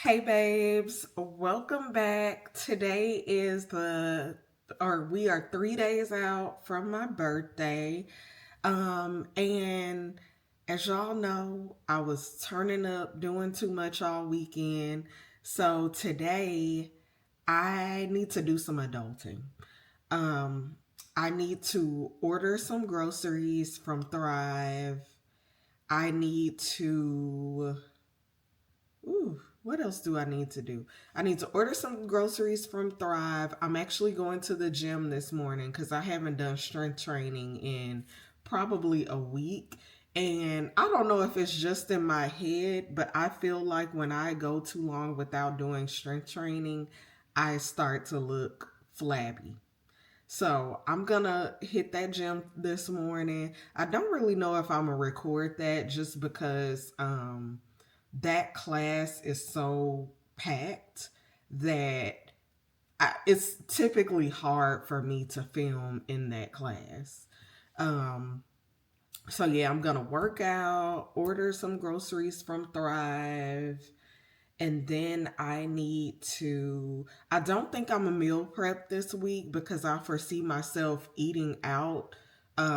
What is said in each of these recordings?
Hey babes, welcome back. Today is we are 3 days out from my birthday. And as y'all know, I was turning up, doing too much all weekend. So today I need to do some adulting. Um, I need to order some groceries from Thrive. I need to what else do I need to do? I need to order some groceries from Thrive. I'm actually going to the gym this morning because I haven't done strength training in probably a week. And I don't know if it's just in my head, but I feel like when I go too long without doing strength training, I start to look flabby. So I'm gonna hit that gym this morning. I don't really know if I'm gonna record that just because that class is so packed that it's typically hard for me to film in that class. Um, so yeah, I'm gonna work out, order some groceries from Thrive, and then I don't think I'm a meal prep this week because I foresee myself eating out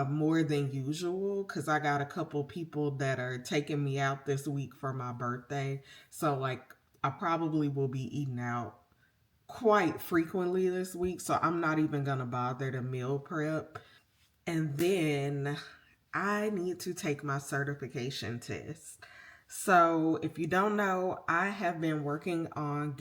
more than usual because I got a couple people that are taking me out this week for my birthday. So, like, I probably will be eating out quite frequently this week. So, I'm not even going to bother to meal prep. And then I need to take my certification test. So, if you don't know, I have been working on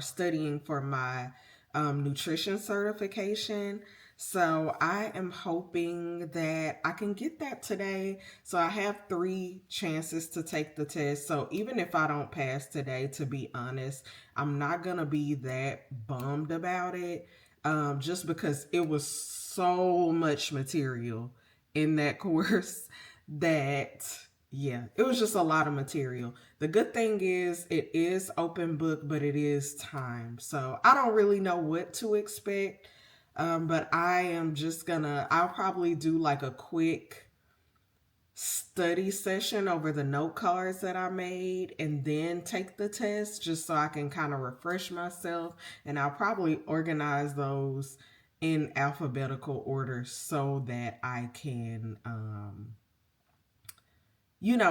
studying for my nutrition certification. So, I am hoping that I can get that today. So, I have 3 chances to take the test. So, even if I don't pass today, to be honest, I'm not going to be that bummed about it just because it was so much material in that course that yeah, it was just a lot of material. The good thing is it is open book, but it is time. So I don't really know what to expect. But I'll probably do like a quick study session over the note cards that I made and then take the test just so I can kind of refresh myself. And I'll probably organize those in alphabetical order so that I can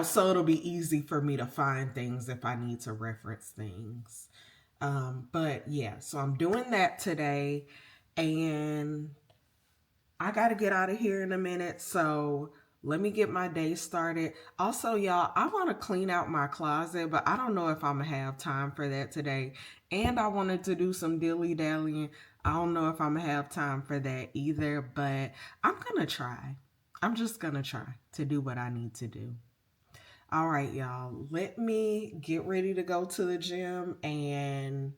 so it'll be easy for me to find things if I need to reference things. But yeah, so I'm doing that today and I got to get out of here in a minute. So let me get my day started. Also, y'all, I want to clean out my closet, but I don't know if I'm going to have time for that today. And I wanted to do some dilly-dallying. I don't know if I'm going to have time for that either, but I'm going to try. I'm just going to try to do what I need to do. All right, y'all, let me get ready to go to the gym and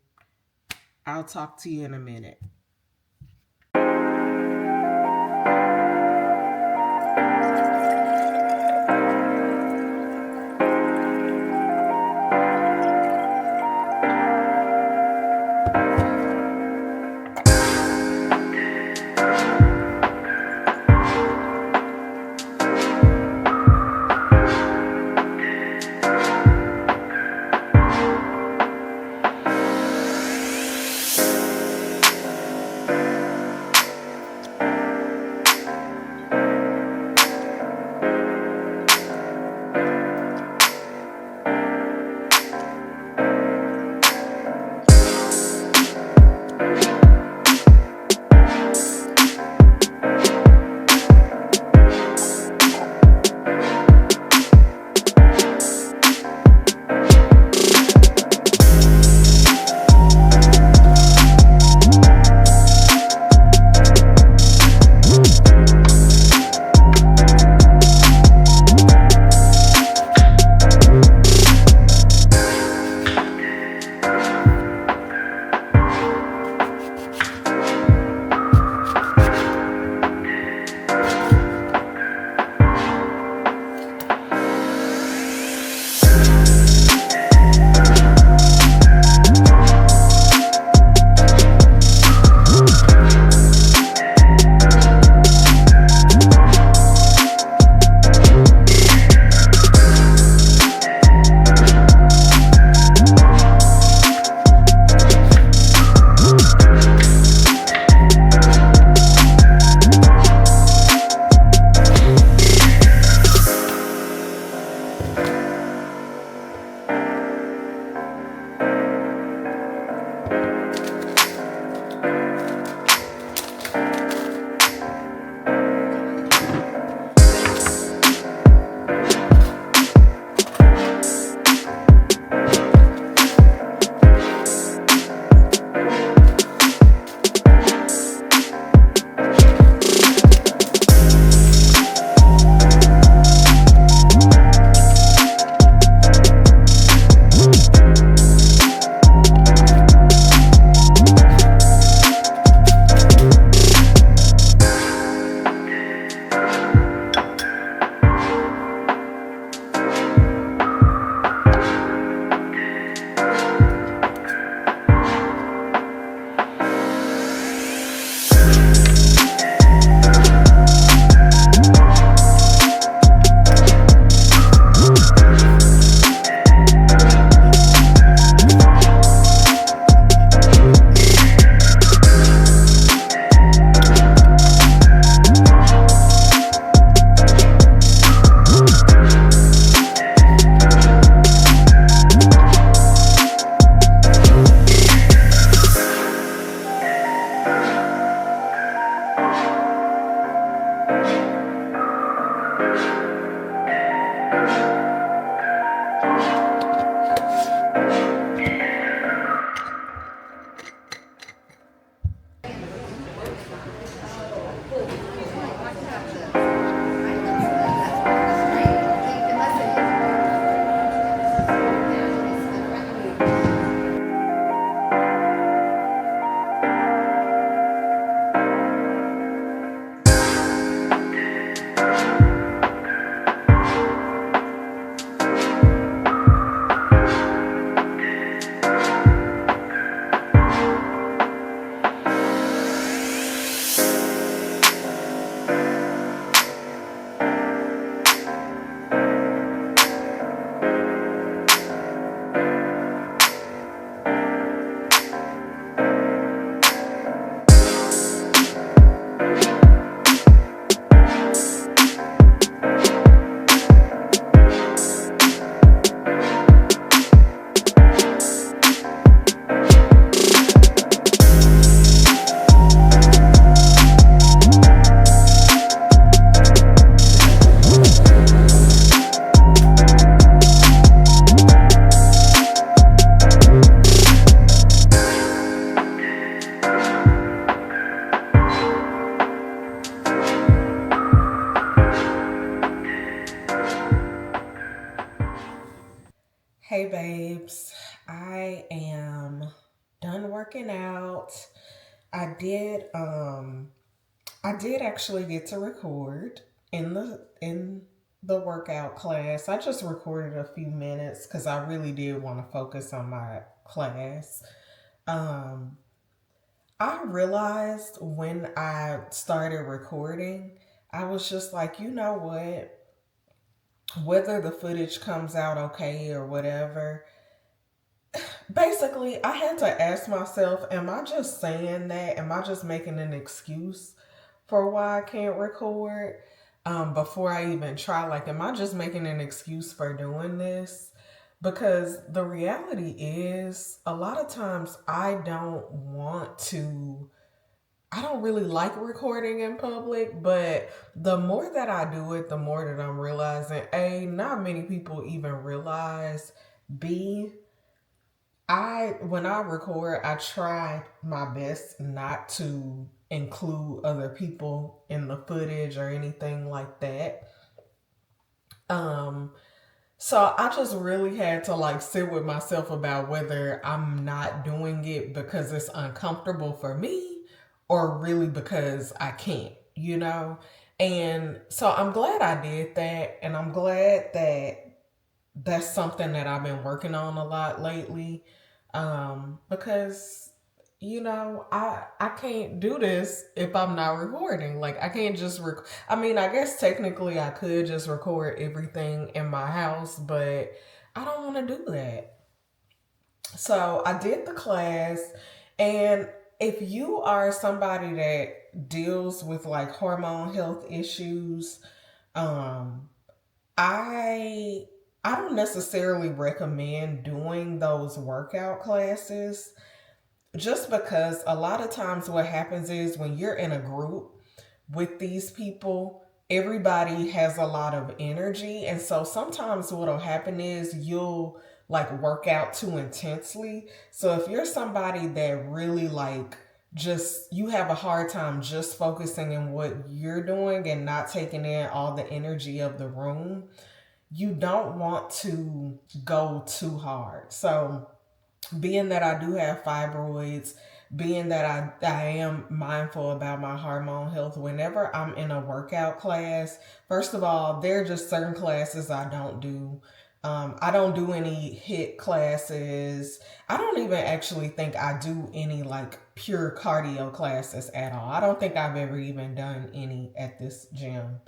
I'll talk to you in a minute. I am done working out. I did I did actually get to record in the workout class. I just recorded a few minutes cuz I really did want to focus on my class. Um I realized when I started recording, I was just like, you know what? Whether the footage comes out okay or whatever, basically, I had to ask myself, am I just saying that? Am I just making an excuse for why I can't record? Before I even try, like, am I just making an excuse for doing this? Because the reality is, a lot of times I don't really like recording in public, but the more that I do it, the more that I'm realizing, A, not many people even realize, B, when I record, I try my best not to include other people in the footage or anything like that. Um, so I just really had to like sit with myself about whether I'm not doing it because it's uncomfortable for me or really because I can't, you know? And so I'm glad I did that, and I'm glad that that's something that I've been working on a lot lately. Because I can't do this if I'm not recording. Like I can't just I mean, I guess technically I could just record everything in my house, but I don't want to do that. So I did the class, and if you are somebody that deals with like hormone health issues, um I I don't necessarily recommend doing those workout classes, just because a lot of times what happens is when you're in a group with these people, everybody has a lot of energy, and so sometimes what'll happen is you'll like work out too intensely. So if you're somebody that really like just you have a hard time just focusing in what you're doing and not taking in all the energy of the room, you don't want to go too hard. So, being that I do have fibroids, being that I am mindful about my hormone health, whenever I'm in a workout class, first of all, there are just certain classes I don't do. I don't do any HIIT classes. I don't even actually think I do any like pure cardio classes at all. I don't think I've ever even done any at this gym.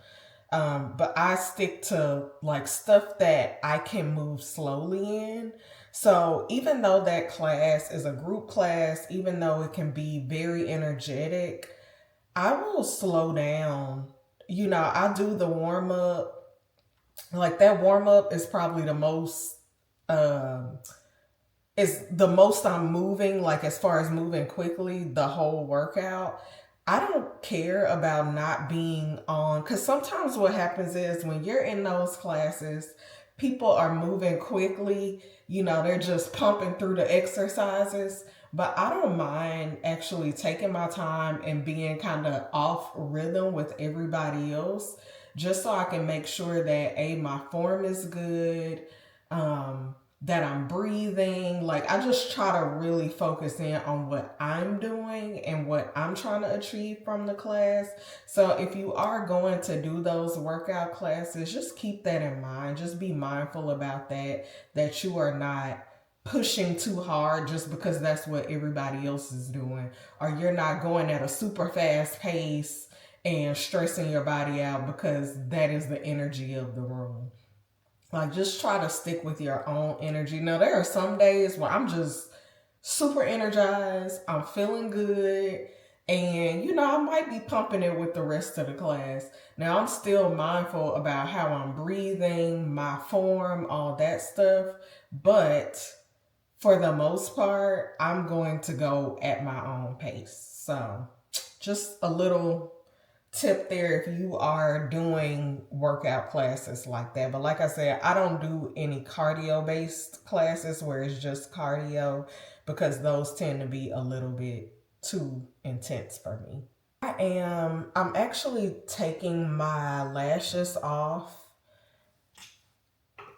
But I stick to like stuff that I can move slowly in. So even though that class is a group class, even though it can be very energetic, I will slow down. I do the warm up. Like that warm up is probably um, the most I'm moving, like as far as moving quickly, the whole workout. I don't care about not being on, because sometimes what happens is when you're in those classes, people are moving quickly, they're just pumping through the exercises. But I don't mind actually taking my time and being kind of off rhythm with everybody else, just so I can make sure that my form is good, that I'm breathing. Like I just try to really focus in on what I'm doing and what I'm trying to achieve from the class. So if you are going to do those workout classes, just keep that in mind. Just be mindful about that you are not pushing too hard just because that's what everybody else is doing, or you're not going at a super fast pace and stressing your body out because that is the energy of the room. Like, just try to stick with your own energy. Now, there are some days where I'm just super energized, I'm feeling good, and I might be pumping it with the rest of the class. Now, I'm still mindful about how I'm breathing, my form, all that stuff, but for the most part, I'm going to go at my own pace. So, just a little tip there if you are doing workout classes like that. But like I said, I don't do any cardio based classes where it's just cardio, because those tend to be a little bit too intense for me. I'm actually taking my lashes off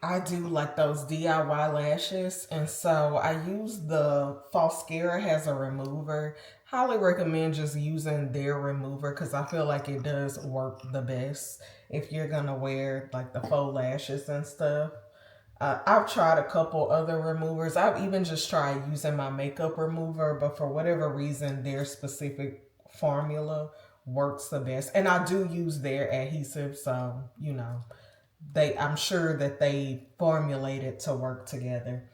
I do like those DIY lashes, and so I use the Falscara has a remover. Highly recommend just using their remover because I feel like it does work the best if you're gonna wear like the faux lashes and stuff. I've tried a couple other removers. I've even just tried using my makeup remover, but for whatever reason, their specific formula works the best. And I do use their adhesive, so you know, I'm sure that they formulated to work together.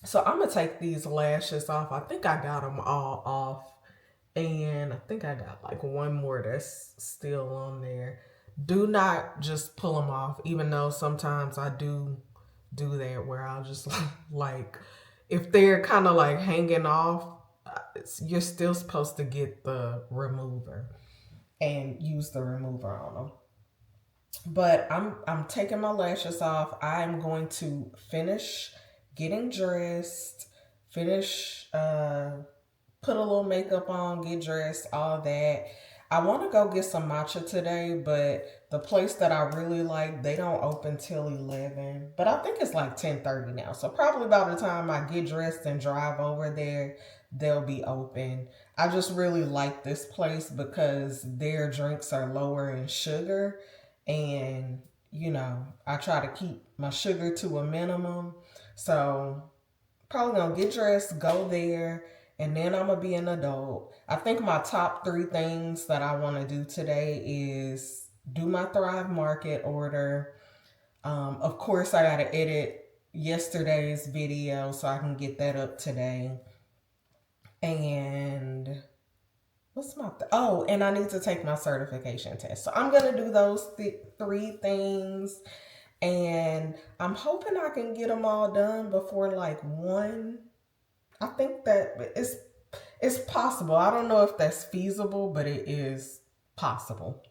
So I'm gonna take these lashes off. I think I got them all off, and I think I got like one more that's still on there. Do not just pull them off, even though sometimes I do that where I'll just like, if they're kind of like hanging off, you're still supposed to get the remover and use the remover on them. But I'm taking my lashes off. I'm going to finish getting dressed, finish put a little makeup on, get dressed, all that. I want to go get some matcha today, but the place that I really like, they don't open till 11. But I think it's like 10:30 now. So probably by the time I get dressed and drive over there, they'll be open. I just really like this place because their drinks are lower in sugar. And, you know, I try to keep my sugar to a minimum. So probably gonna get dressed, go there, and then I'm gonna be an adult. I think my top 3 things that I want to do today is do my Thrive Market order. Of course, I gotta edit yesterday's video so I can get that up today. And what's my and I need to take my certification test. So I'm gonna do those 3 things, and I'm hoping I can get them all done before like 1. I think that it's possible. I don't know if that's feasible, but it is possible.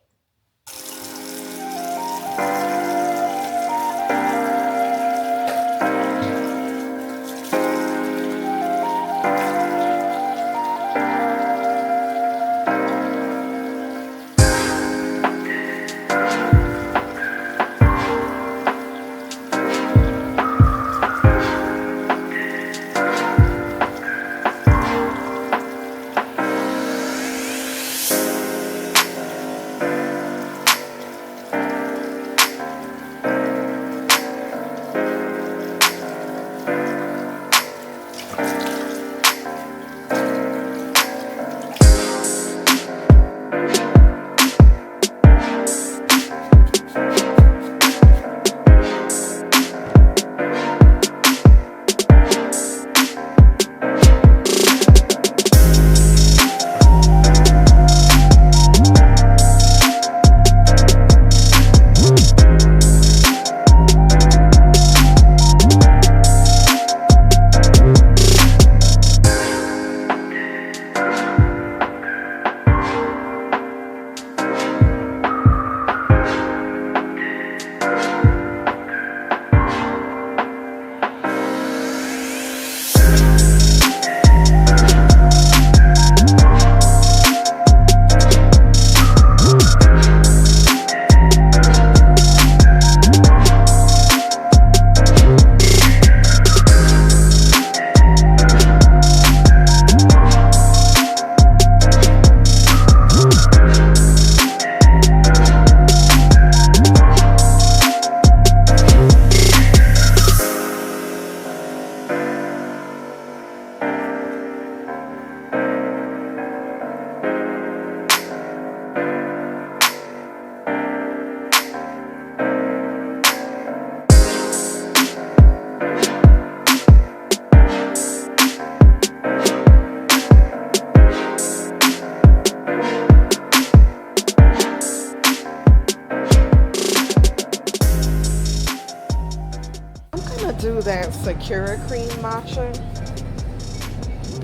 Do that Sakura cream matcha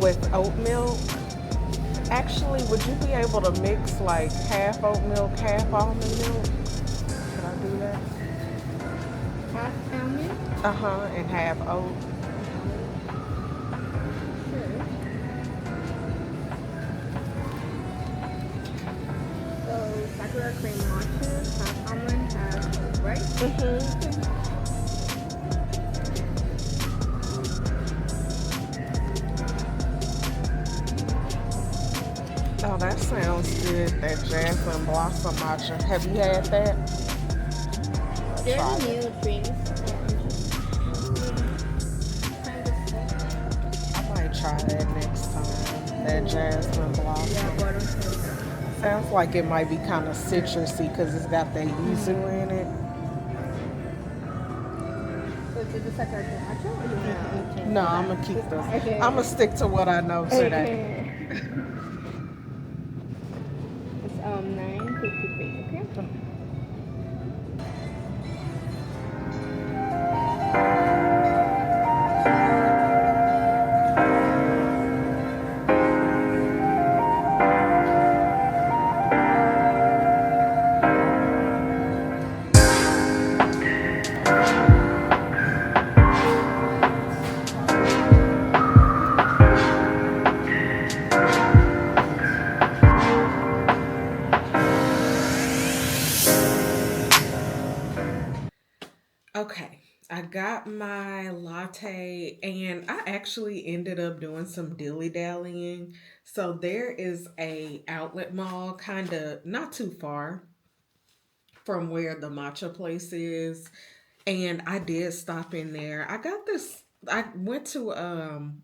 with oat milk. Actually, would you be able to mix like half oat milk, half almond milk? Can I do that? Half almond? And half oat. Sure. So Sakura cream matcha, half almond, half oat, right? Oh, that sounds good. That jasmine blossom matcha. Have you had that? I There are tried it. new drinks. Kind of stuff. I might try that next time. That jasmine Yeah, blossom. bottle service. Sounds like it might be kind of citrusy because it's got that yuzu in it. So did you start the matcha or you want to change No, to I'm that? gonna keep this. Okay. I'm gonna stick to what I know today. Okay. It's 9:53. Okay. Okay, I got my latte and I actually ended up doing some dilly dallying. So there is a outlet mall kind of not too far from where the matcha place is, and I did stop in there. I got this. I went to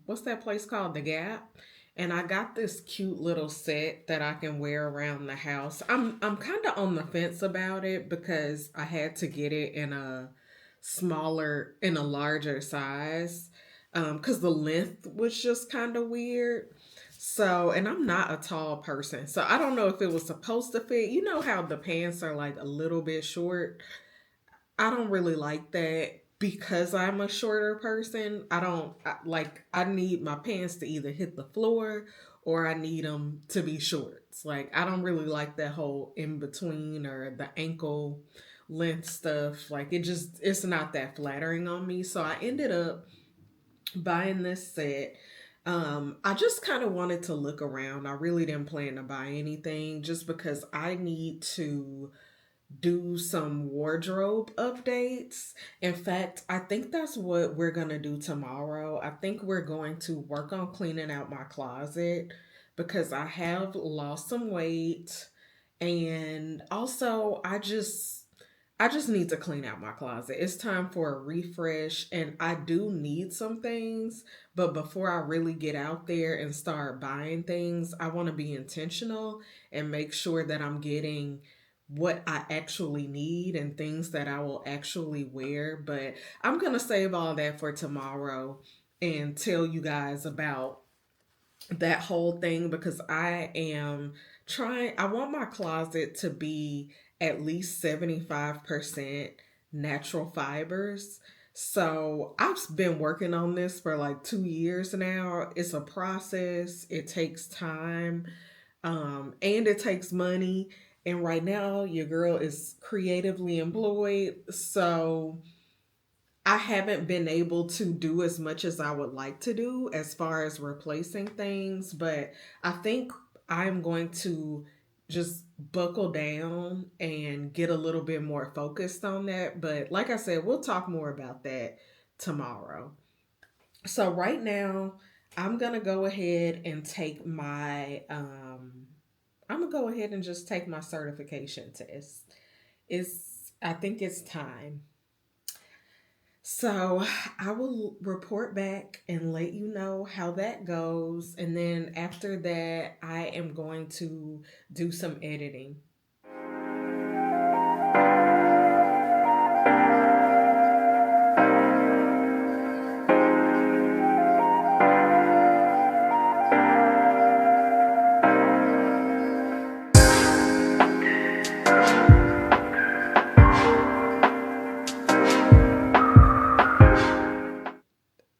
what's that place called? The Gap. And I got this cute little set that I can wear around the house. I'm kind of on the fence about it because I had to get it in a larger size because the length was just kind of weird. So, and I'm not a tall person. So, I don't know if it was supposed to fit. You know how the pants are like a little bit short? I don't really like that because I'm a shorter person. I need my pants to either hit the floor or I need them to be shorts. Like, I don't really like that whole in between or the ankle length stuff. Like, it's not that flattering on me. So, I ended up buying this set. I just kind of wanted to look around. I really didn't plan to buy anything just because I need to do some wardrobe updates. In fact, I think that's what we're going to do tomorrow. I think we're going to work on cleaning out my closet because I have lost some weight and also I just need to clean out my closet. It's time for a refresh and I do need some things, but before I really get out there and start buying things, I want to be intentional and make sure that I'm getting what I actually need and things that I will actually wear. But I'm going to save all that for tomorrow and tell you guys about that whole thing because I want my closet to be at least 75% natural fibers. So I've been working on this for like 2 years now. It's a process, it takes time, and it takes money. And right now, your girl is creatively employed. So I haven't been able to do as much as I would like to do as far as replacing things, but I think I'm going to just buckle down and get a little bit more focused on that. But like I said, we'll talk more about that tomorrow. So right now, I'm gonna go ahead and take my I'm gonna go ahead and just take my certification test. I think it's time. So I will report back and let you know how that goes. And then after that, I am going to do some editing.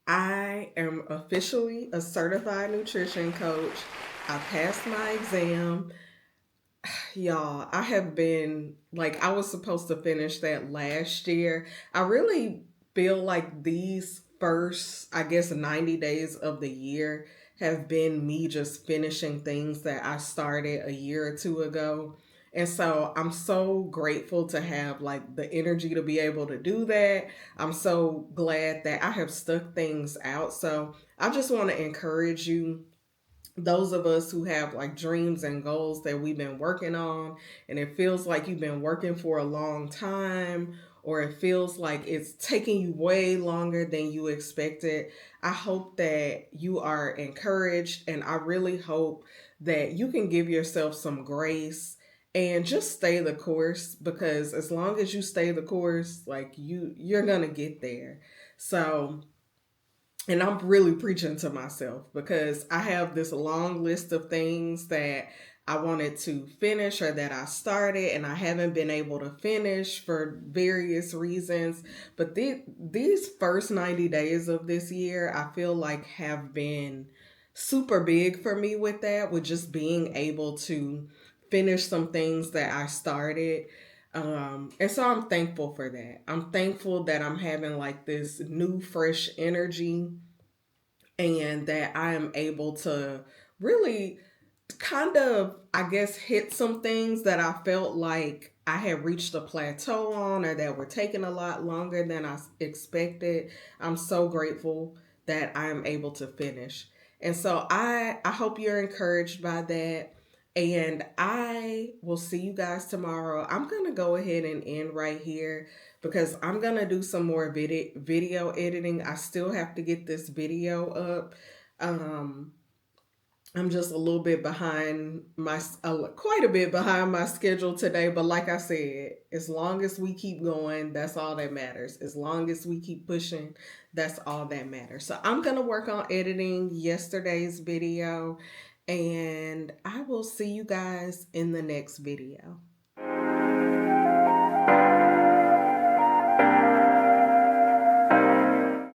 I am officially a certified nutrition coach. I passed my exam. Y'all, I have been like, I was supposed to finish that last year. I really feel like these first, I guess, 90 days of the year have been me just finishing things that I started a year or two ago. And so I'm so grateful to have like the energy to be able to do that. I'm so glad that I have stuck things out. So I just want to encourage you those of us who have like dreams and goals that we've been working on, and it feels like you've been working for a long time, or it feels like it's taking you way longer than you expected, I hope that you are encouraged, and I really hope that you can give yourself some grace and just stay the course, because as long as you stay the course, like you're gonna get there. So, and I'm really preaching to myself because I have this long list of things that I wanted to finish or that I started and I haven't been able to finish for various reasons. But these first 90 days of this year, I feel like have been super big for me with that, with just being able to finish some things that I started. And so I'm thankful for that. I'm thankful that I'm having like this new, fresh energy, and that I am able to really kind of, I guess, hit some things that I felt like I had reached a plateau on, or that were taking a lot longer than I expected. I'm so grateful that I am able to finish. And so I hope you're encouraged by that. And I will see you guys tomorrow. I'm going to go ahead and end right here because I'm going to do some more video editing. I still have to get this video up. Um, I'm just a little bit behind quite a bit behind my schedule today. But like I said, as long as we keep going, that's all that matters. As long as we keep pushing, that's all that matters. So I'm going to work on editing yesterday's video, and I will see you guys in the next video.